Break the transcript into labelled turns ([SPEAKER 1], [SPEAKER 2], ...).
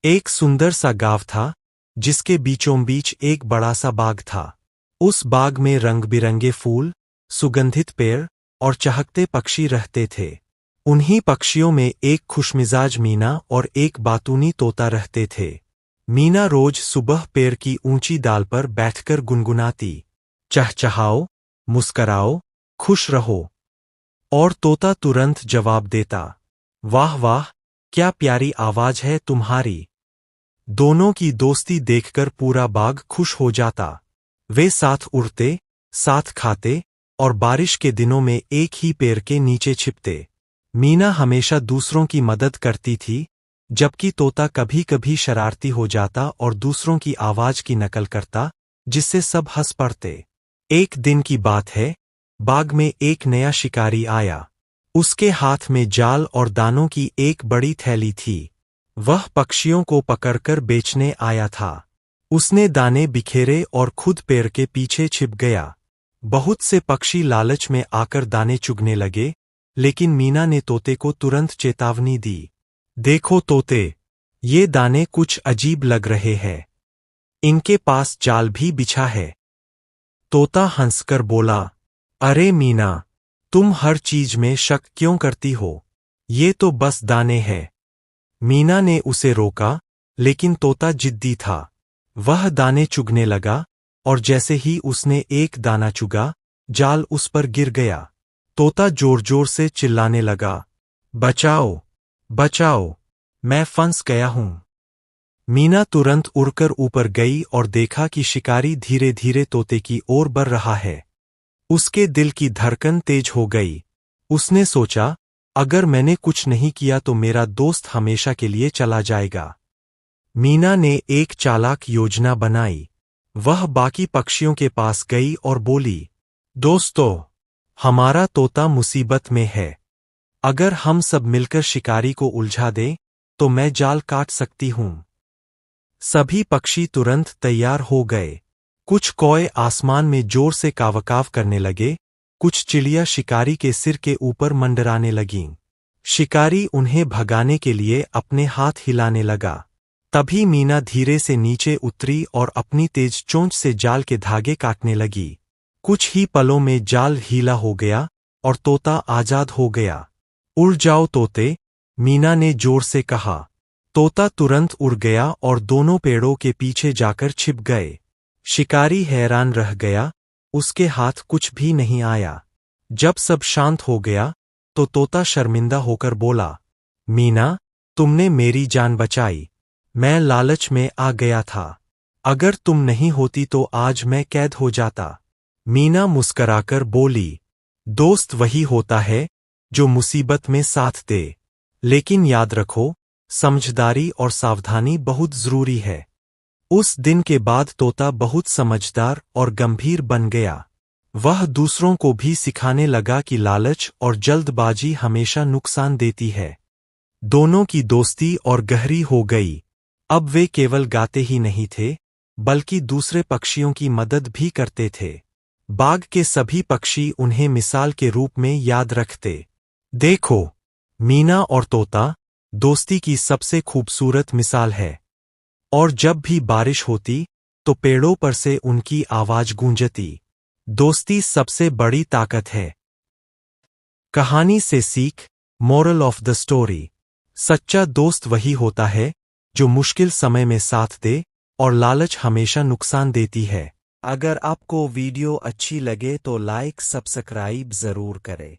[SPEAKER 1] एक सुंदर सा गांव था जिसके बीचों बीच एक बड़ा सा बाग था। उस बाग में रंग बिरंगे फूल, सुगंधित पेड़ और चहकते पक्षी रहते थे। उन्हीं पक्षियों में एक खुशमिजाज मीना और एक बातूनी तोता रहते थे। मीना रोज सुबह पेड़ की ऊंची डाल पर बैठकर गुनगुनाती, चहचहाओ, मुस्कराओ, खुश रहो। और तोता तुरंत जवाब देता, वाह वाह, क्या प्यारी आवाज है तुम्हारी। दोनों की दोस्ती देखकर पूरा बाग खुश हो जाता। वे साथ उड़ते, साथ खाते और बारिश के दिनों में एक ही पेड़ के नीचे छिपते। मीना हमेशा दूसरों की मदद करती थी, जबकि तोता कभी कभी शरारती हो जाता और दूसरों की आवाज की नकल करता, जिससे सब हंस पड़ते। एक दिन की बात है, बाग में एक नया शिकारी आया। उसके हाथ में जाल और दानों की एक बड़ी थैली थी। वह पक्षियों को पकड़कर बेचने आया था। उसने दाने बिखेरे और खुद पेड़ के पीछे छिप गया। बहुत से पक्षी लालच में आकर दाने चुगने लगे, लेकिन मीना ने तोते को तुरंत चेतावनी दी। देखो तोते, ये दाने कुछ अजीब लग रहे हैं। इनके पास जाल भी बिछा है। तोता हंसकर बोला, अरे मीना, तुम हर चीज में शक क्यों करती हो? ये तो बस दाने हैं। मीना ने उसे रोका, लेकिन तोता जिद्दी था। वह दाने चुगने लगा, और जैसे ही उसने एक दाना चुगा, जाल उस पर गिर गया। तोता जोर जोर से चिल्लाने लगा, बचाओ, बचाओ, मैं फंस गया हूं। मीना तुरंत उड़कर ऊपर गई और देखा कि शिकारी धीरे धीरे तोते की ओर बढ़ रहा है। उसके दिल की धड़कन तेज हो गई। उसने सोचा, अगर मैंने कुछ नहीं किया तो मेरा दोस्त हमेशा के लिए चला जाएगा। मीना ने एक चालाक योजना बनाई। वह बाकी पक्षियों के पास गई और बोली, दोस्तों, हमारा तोता मुसीबत में है। अगर हम सब मिलकर शिकारी को उलझा दें, तो मैं जाल काट सकती हूं। सभी पक्षी तुरंत तैयार हो गए। कुछ कौए आसमान में जोर से कावकाव करने लगे, कुछ चिड़िया शिकारी के सिर के ऊपर मंडराने लगीं। शिकारी उन्हें भगाने के लिए अपने हाथ हिलाने लगा। तभी मीना धीरे से नीचे उतरी और अपनी तेज चोंच से जाल के धागे काटने लगी। कुछ ही पलों में जाल ढीला हो गया और तोता आजाद हो गया। उड़ जाओ तोते, मीना ने जोर से कहा। तोता तुरंत उड़ गया और दोनों पेड़ों के पीछे जाकर छिप गए। शिकारी हैरान रह गया, उसके हाथ कुछ भी नहीं आया। जब सब शांत हो गया, तो तोता शर्मिंदा होकर बोला, मीना, तुमने मेरी जान बचाई। मैं लालच में आ गया था। अगर तुम नहीं होती तो आज मैं कैद हो जाता। मीना मुस्कराकर बोली, दोस्त वही होता है जो मुसीबत में साथ दे। लेकिन याद रखो, समझदारी और सावधानी बहुत जरूरी है। उस दिन के बाद तोता बहुत समझदार और गंभीर बन गया। वह दूसरों को भी सिखाने लगा कि लालच और जल्दबाजी हमेशा नुकसान देती है। दोनों की दोस्ती और गहरी हो गई। अब वे केवल गाते ही नहीं थे, बल्कि दूसरे पक्षियों की मदद भी करते थे। बाग के सभी पक्षी उन्हें मिसाल के रूप में याद रखते। देखो, मीना और तोता दोस्ती की सबसे खूबसूरत मिसाल है। और जब भी बारिश होती, तो पेड़ों पर से उनकी आवाज गूंजती। दोस्ती सबसे बड़ी ताकत है। कहानी से सीख, मोरल ऑफ द स्टोरी। सच्चा दोस्त वही होता है जो मुश्किल समय में साथ दे, और लालच हमेशा नुकसान देती है। अगर आपको वीडियो अच्छी लगे तो लाइक सब्सक्राइब जरूर करें।